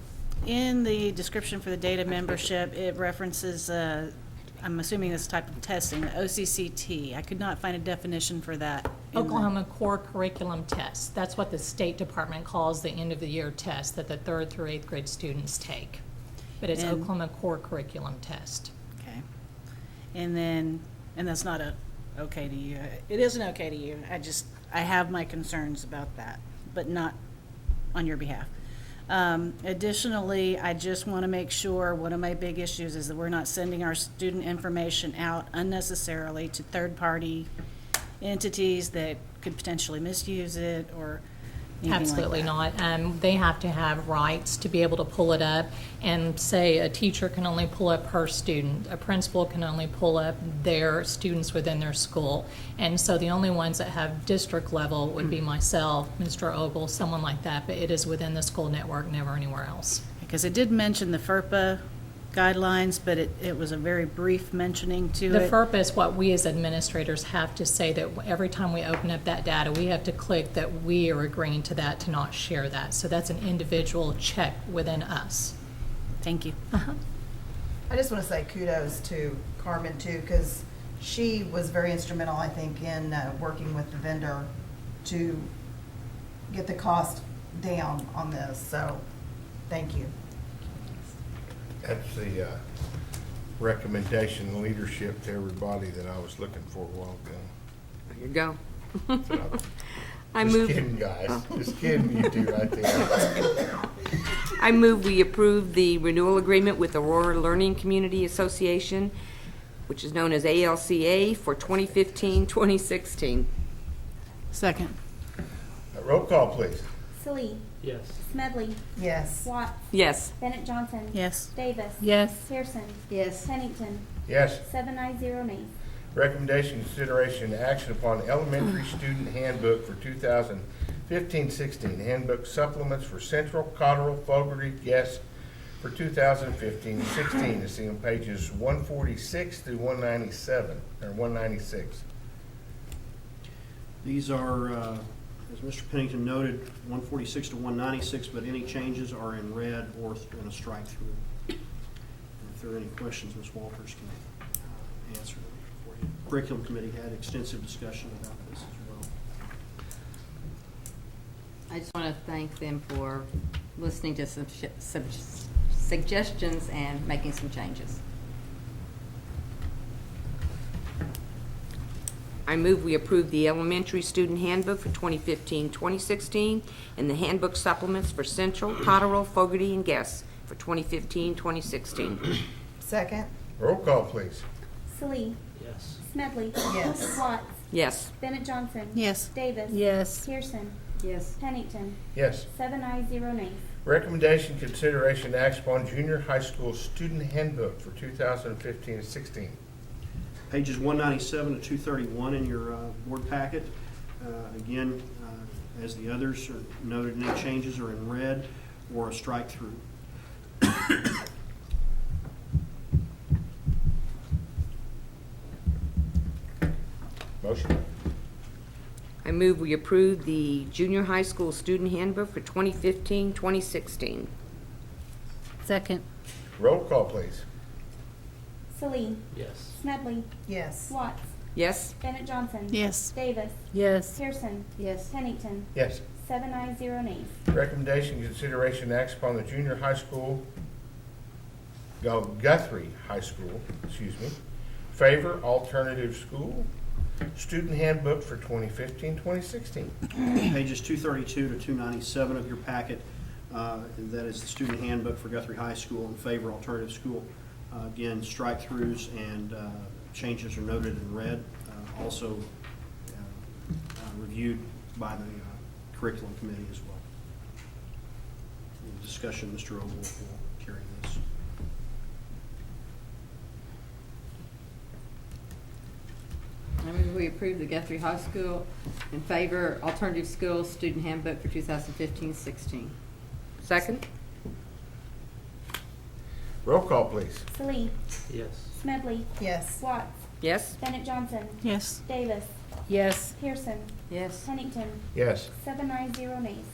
In the description for the data membership, it references, I'm assuming this type of testing, the OCCT. I could not find a definition for that. in the- Oklahoma Core Curriculum Test. That's what the State Department calls the end-of-the-year test that the 3rd through 8th grade students take. But it's And- Oklahoma Core Curriculum Test. Okay. And then, and that's not okay to you. It isn't okay to you. I have my concerns about that, but not on your behalf. Additionally, I just want to make sure, one of my big issues is that we're not sending our student information out unnecessarily to third-party entities that could potentially misuse it or anything like Absolutely that. not. They have to have rights to be able to pull it up, and say a teacher can only pull up her student, a principal can only pull up their students within their school. And so the only ones that have district level would be myself, Mr. Ogle, someone like that, but it is within the school network, never anywhere else. Because it did mention the FERPA guidelines, but it was a very brief mentioning to The it. FERPA is what we as administrators have to say, that every time we open up that data, we have to click that we are agreeing to that, to not share that. So that's an individual check within us. Thank you. I just want to say kudos to Carmen too, because she was very instrumental, I think, in working with the vendor to get the cost down on this. So, thank you. That's the recommendation and leadership to everybody that I was looking for a while ago. There you go. I Just move. kidding, guys. Just kidding, you two right there. I move we approve the renewal agreement with Aurora Learning Community Association, which is known as ALCA, for 2015-2016. Second. Roll call, please. Salee. Yes. Smedley. Yes. Watts. Yes. Bennett Johnson. Yes. Davis. Yes. Pearson. Yes. Pennington. Yes. 7 ayes, 0 nays. Recommendation, consideration, and action upon elementary student handbook for 2015-16. Handbook supplements for Central, Cotterill, Fogarty, Guest for 2015-16. It's on pages 146 through 197, or 196. These are, as Mr. Pennington noted, 146 to 196, but any changes are in red or in a strike-through. And if there are any questions, Ms. Walters can answer them for you. Curriculum Committee had extensive discussion about this as well. I just want to thank them for listening to some suggestions and making some changes. I move we approve the elementary student handbook for 2015-2016 and the handbook supplements for Central, Cotterill, Fogarty, and Guest for 2015-2016. Second. Roll call, please. Salee. Yes. Smedley. Yes. Watts. Yes. Bennett Johnson. Yes. Davis. Yes. Pearson. Yes. Pennington. Yes. 7 ayes, 0 nays. Recommendation, consideration, and action upon junior high school student handbook for 2015-16. Pages 197 to 231 in your board packet. Again, as the others are noted, any changes are in red or a strike through. Motion? I move we approve the junior high school student handbook for 2015-2016. Second. Roll call, please. Salee. Yes. Smedley. Yes. Watts. Yes. Bennett Johnson. Yes. Davis. Yes. Pearson. Yes. Pennington. Yes. 7 ayes, 0 nays. Recommendation, consideration, and action upon the junior high school, Guthrie High School, favor alternative school student handbook for 2015-2016. Pages 232 to 297 of your packet, that is the student handbook for Guthrie High School in favor alternative school. Again, strike-throughs and changes are noted in red. Also reviewed by the curriculum committee as well. In discussion, Mr. Ogle will carry this. I move we approve the Guthrie High School in favor alternative school student handbook for 2015-16. Second? Roll call, please. Salee. Yes. Smedley. Yes. Watts. Yes. Bennett Johnson. Yes. Davis. Yes. Pearson. Yes. Pennington. Yes. 7 ayes, 0 nays.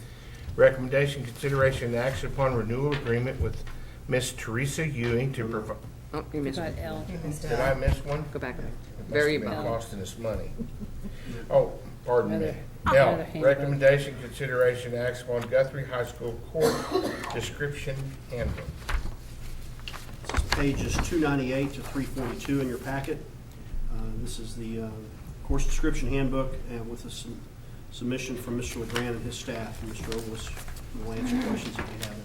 Recommendation, consideration, and action upon renewal agreement with Miss Teresa Ewing to provide. Oh, you missed Got one. L. You missed Did I out. miss one? Go back. It Very must have been well. costing us money. Oh, pardon me. Another L, handbook. recommendation, consideration, and action upon Guthrie High School court description handbook. This is pages 298 to 342 in your packet. This is the course description handbook with a submission from Mr. LeGrand and his staff. And Mr. Ogles will answer questions if you have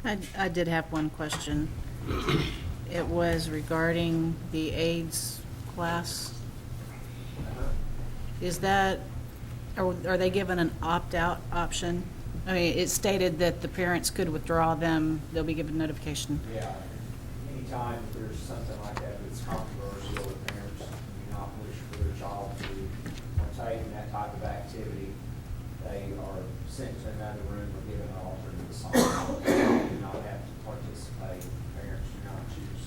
any. I did have one question. It was regarding the AIDS class. Is that, are they given an opt-out option? I mean, it stated that the parents could withdraw them, they'll be given notification. Yeah, anytime there's something like that that's controversial, the parents do not wish for their child to partake in that type of activity, they are sent to another room or given an alternate assignment. They do not have to participate, parents do not choose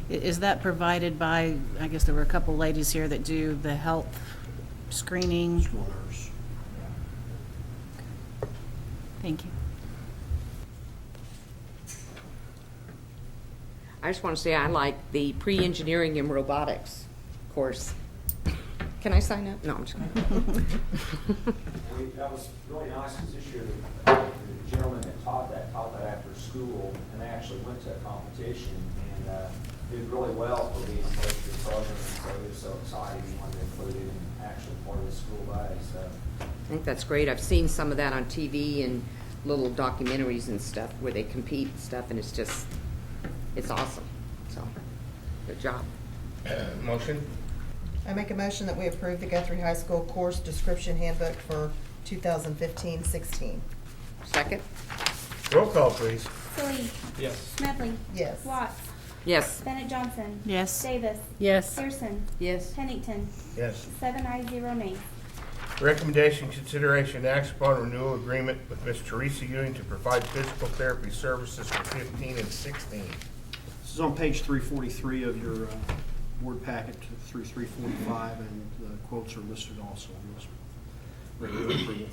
to. Is that provided by, I guess there were a couple ladies here that do the health screening? School nurse. Thank you. I just want to say I like the pre-engineering and robotics course. Can I sign up? No, I'm just kidding. That was really nice, because this year, the gentleman that taught that after school, and they actually went to a competition, and did really well for being close to the program, and so he was so excited, he wanted to include it in actually part of the school day, so. I think that's great. I've seen some of that on TV and little documentaries and stuff where they compete and stuff, and it's just, it's awesome. So, good job. Motion? I make a motion that we approve the Guthrie High School course description handbook for 2015-16. Second? Roll call, please. Salee. Yes. Smedley. Yes. Watts. Yes. Bennett Johnson. Yes. Davis. Yes. Pearson. Yes. Pennington. Yes. 7 ayes, 0 nays. Recommendation, consideration, and action upon renewal agreement with Miss Teresa Ewing to provide physical therapy services for 15 and 16. This is on page 343 of your board packet through 345, and the quotes are listed also on this regular approval.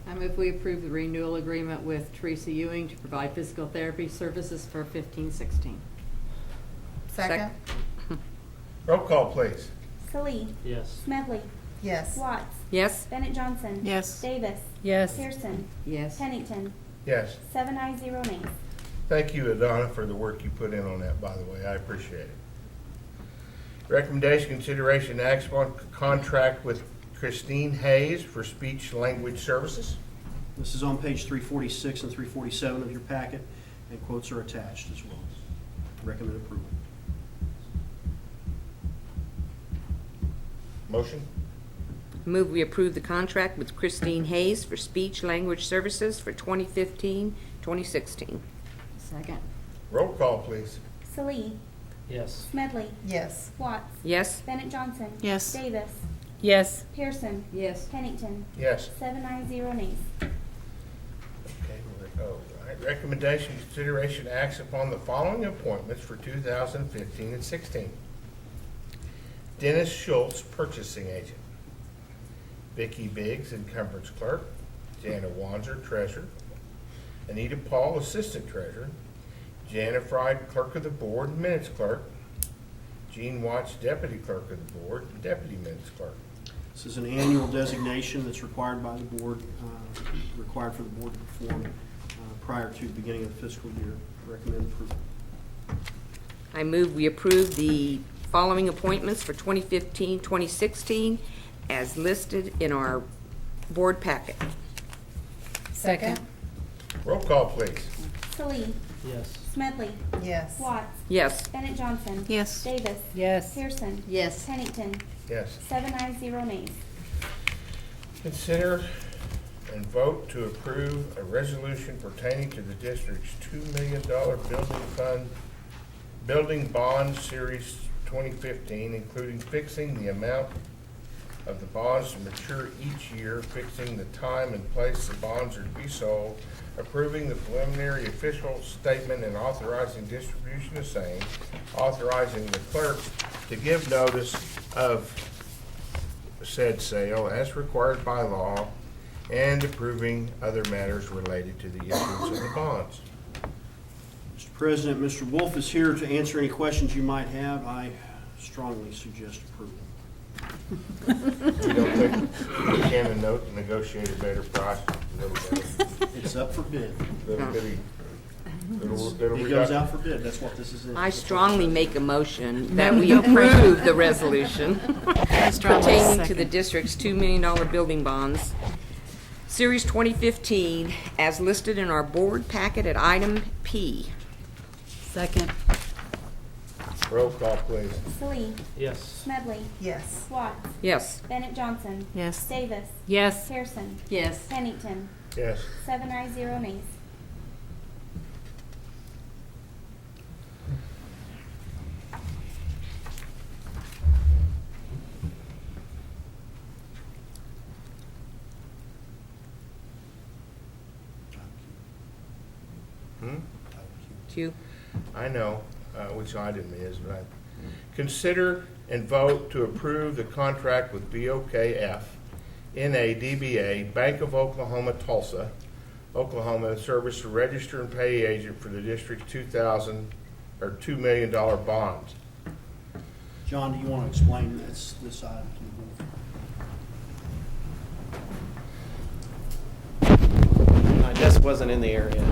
I move we approve the renewal agreement with Teresa Ewing to provide physical therapy services for 15-16. Second? Roll call, please. Salee. Yes. Smedley. Yes. Watts. Yes. Bennett Johnson. Yes. Davis. Yes. Pearson. Yes. Pennington. Yes. 7 ayes, 0 nays. Thank you, Adonna, for the work you put in on that, by the way. I appreciate it. Recommendation, consideration, and action on contract with Christine Hayes for speech language services. This is on page 346 and 347 of your packet, and quotes are attached as well. Recommend approval. Motion? Move we approve the contract with Christine Hayes for speech language services for 2015-2016. Second. Roll call, please. Salee, Yes. Smedley, Yes. Watts, Yes. Bennett Johnson. Yes. Davis, Yes. Pearson, Yes. Pennington. Yes. 7 ayes, 0 nays. Okay, all right. Recommendation, consideration, acts upon the following appointments for 2015 and 16. Dennis Schultz, purchasing agent. Vicki Biggs, encumbrance clerk. Jana Wanzer, treasurer. Anita Paul, assistant treasurer. Jana Fried, clerk of the board and minutes clerk. Jean Watts, deputy clerk of the board and deputy minutes clerk. This is an annual designation that's required by the board, required for the board to perform prior to the beginning of the fiscal year. Recommend approval. I move we approve the following appointments for 2015-2016 as listed in our board packet. Second. Roll call, please. Salee, Yes. Smedley, Yes. Watts, Yes. Bennett Johnson. Yes. Davis, Yes. Pearson, Yes. Pennington. Yes. 7 ayes, 0 nays. Consider and vote to approve a resolution pertaining to the district's $2 million building bond series 2015, including fixing the amount of the bonds to mature each year, fixing the time and place the bonds are to be sold, approving the preliminary official statement and authorizing distribution of same, authorizing the clerk to give notice of said sale as required by law, and approving other matters related to the issuance of the bonds. Mr. President, Mr. Wolf is here to answer any questions you might have. I strongly suggest approval. We don't think we can note and negotiate a better price, a little better, It's up for bid. little bitty, little It goes reduction. out for bid. That's what this is. I strongly make a motion that we approve the resolution pertaining to the district's $2 million building bonds, Series 2015, as listed in our board packet at item P. Second. Roll call, please. Salee, Yes. Smedley, Yes. Watts, Yes. Bennett Johnson. Yes. Davis, Yes. Pearson, Yes. Pennington. Yes. 7 ayes, 0 nays. Q. I know which item it is, but consider and vote to approve the contract with BOKF, NADBA, Bank of Oklahoma, Tulsa, Oklahoma, to service a register and pay agent for the district's $2 million bonds. John, do you want to explain this item to the board? I just wasn't in the area.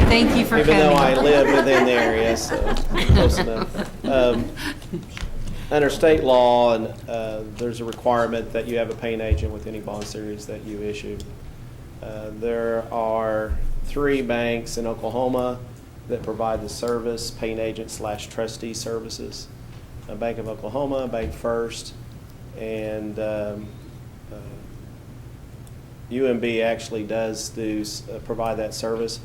Thank you for Even coming. though I live within the area, so close enough. Under state law, and there's a requirement that you have a paying agent with any bond series that you issue. There are 3 banks in Oklahoma that provide the service, paying agent / trustee services. Bank of Oklahoma, Bank First, and UMB actually does provide that service.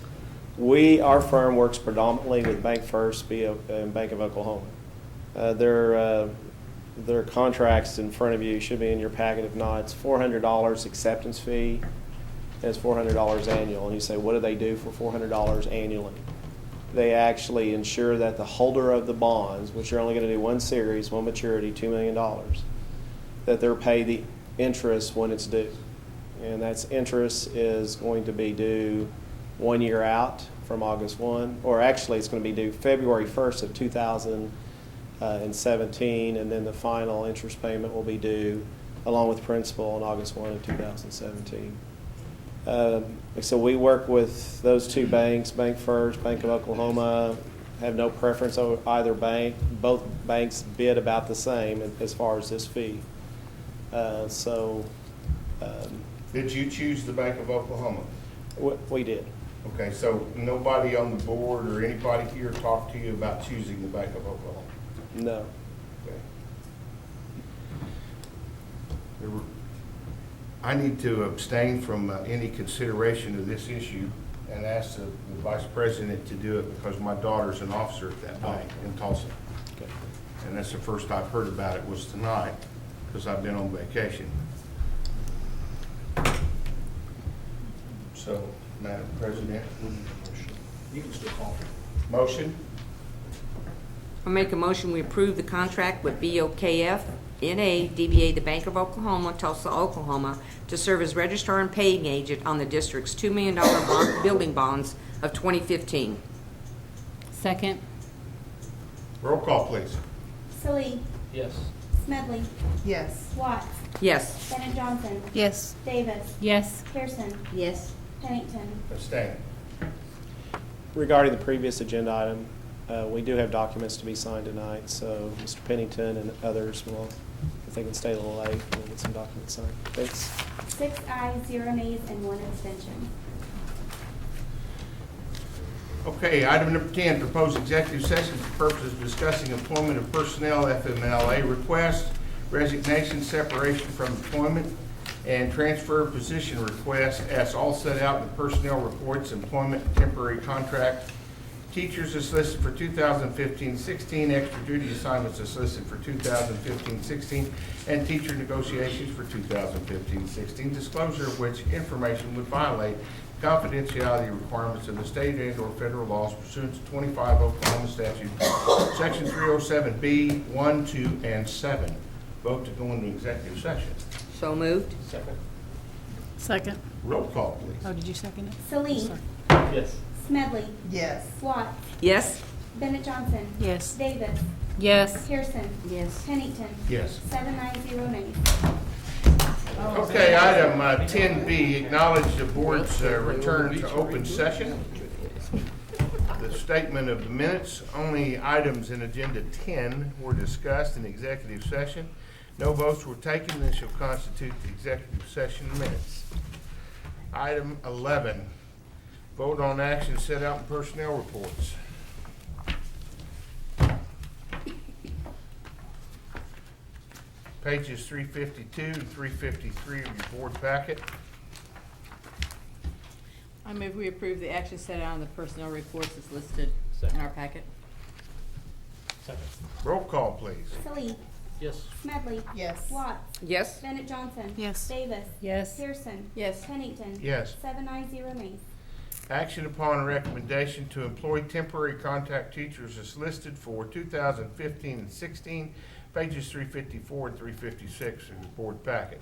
Our firm works predominantly with Bank First and Bank of Oklahoma. Their contracts in front of you should be in your packet. If not, it's $400 acceptance fee, and it's $400 annual. And you say, what do they do for $400 annually? They actually ensure that the holder of the bonds, which you're only going to do one series, one maturity, $2 million, that they're paid the interest when it's due. And that's interest is going to be due 1 year out from August 1, or actually it's going to be due February 1st of 2017, and then the final interest payment will be due along with principal on August 1 of 2017. So we work with those 2 banks, Bank First, Bank of Oklahoma, have no preference over either bank. Both banks bid about the same as far as this fee. So Did you choose the Bank of Oklahoma? We did. Okay, so nobody on the board or anybody here talked to you about choosing the Bank of Oklahoma? No. Okay. I need to abstain from any consideration of this issue and ask the vice president to do it because my daughter's an officer at that bank in Tulsa. Okay. And that's the first I've heard about it was tonight because I've been on vacation. So, Madam President, You can still call. motion? I make a motion, we approve the contract with BOKF NA DBA The Bank of Oklahoma, Tulsa, Oklahoma, to serve as registrar and paying agent on the district's $2 million building bonds of 2015. Second. Roll call, please. Salee, Yes. Smedley, Yes. Watts, Yes. Bennett Johnson, Yes. Davis, Yes. Pearson, Yes. Pennington. Abstain. Regarding the previous agenda item, we do have documents to be signed tonight, so Mr. Pennington and others will, if they can stay a little late, we'll get some documents signed. Thanks. 6 ayes, 0 nays, and 1 abstention. Okay, item number 10, proposed executive session for purposes of discussing employment of personnel, FMLA request, resignation, separation from employment, and transfer of position request as all set out in the personnel reports, employment, temporary contract, teachers is listed for 2015-16, extra duty assignments is listed for 2015-16, and teacher negotiations for 2015-16, disclosure of which information would violate confidentiality requirements of the state and/or federal laws pursuant to 25 Oklahoma statute, section 307B, 1, 2, and 7. Vote to go into executive session. So moved. Second. Second. Roll call, please. Oh, did you second it? Salee, Sorry. Yes. Smedley, Yes. Watts, Yes. Bennett Johnson, Yes. Davis, Yes. Pearson, Yes. Pennington. Yes. 7 ayes, 0 nays. Okay, item 10B, acknowledge the board's return to open session. The statement of the minutes, only items in agenda 10 were discussed in executive session. No votes were taken, this shall constitute the executive session minutes. Item 11, vote on action set out in personnel reports. Pages 352 and 353 of your board packet. I move we approve the action set out on the personnel reports as listed in our packet. Second. Roll call, please. Salee, Yes. Smedley, Yes. Watts, Yes. Bennett Johnson. Yes. Davis. Yes. Pearson. Yes. Pennington. Yes. 7 ayes, 0 nays. Action upon recommendation to employ temporary contact teachers is listed for 2015 and 16, pages 354 and 356 of your board packet.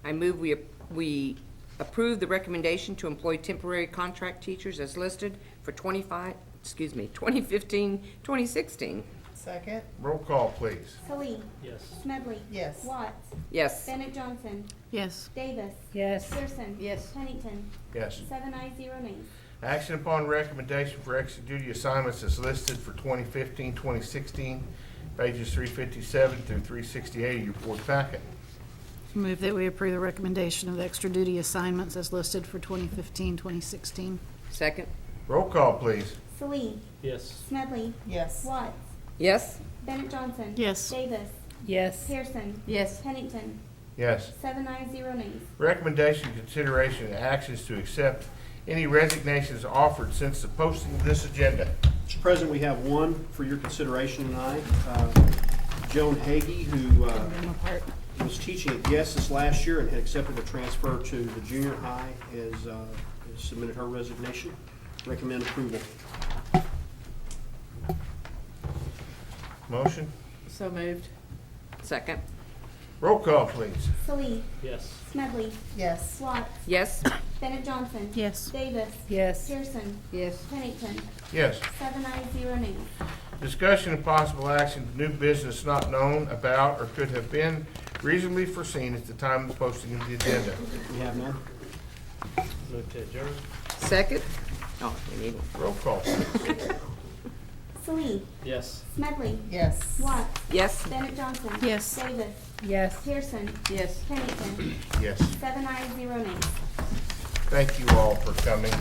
I move we approve the recommendation to employ temporary contract teachers as listed for 2015, 2016. Second? Roll call, please. Salee, Yes. Smedley. Yes. Watts, Yes. Bennett Johnson, Yes. Davis. Yes. Pearson. Yes. Pennington. Yes. 7 ayes, 0 nays. Action upon recommendation for extra duty assignments is listed for 2015, 2016, pages 357 through 368 of your board packet. Move that we approve the recommendation of the extra duty assignments as listed for 2015, 2016. Second. Roll call, please. Salee, Yes. Smedley, Yes. Watts, Yes. Bennett Johnson. Yes. Davis. Yes. Pearson. Yes. Pennington. Yes. 7 ayes, 0 nays. Recommendation, consideration, and actions to accept any resignations offered since the posting of this agenda. Mr. President, we have one for your consideration tonight. Joan Hagee, who was teaching at Guess this last year and had accepted a transfer to the junior high, has submitted her resignation. Recommend approval. Motion? So moved. Second. Roll call, please. Salee, Yes. Smedley, Yes. Watts, Yes. Bennett Johnson. Yes. Davis. Yes. Pearson. Yes. Pennington. Yes. 7 ayes, 0 nays. Discussion of possible action, new business not known about or could have been reasonably foreseen at the time of the posting of the agenda. We have none. Move to adjourn. Second. Oh, we need one. Roll call. Celine. Yes. Smedley. Yes. Watts. Yes. Bennett Johnson. Yes. Davis. Yes. Pearson. Yes. Pennington. Yes. 7 ayes, 0 nays. Thank you all for coming.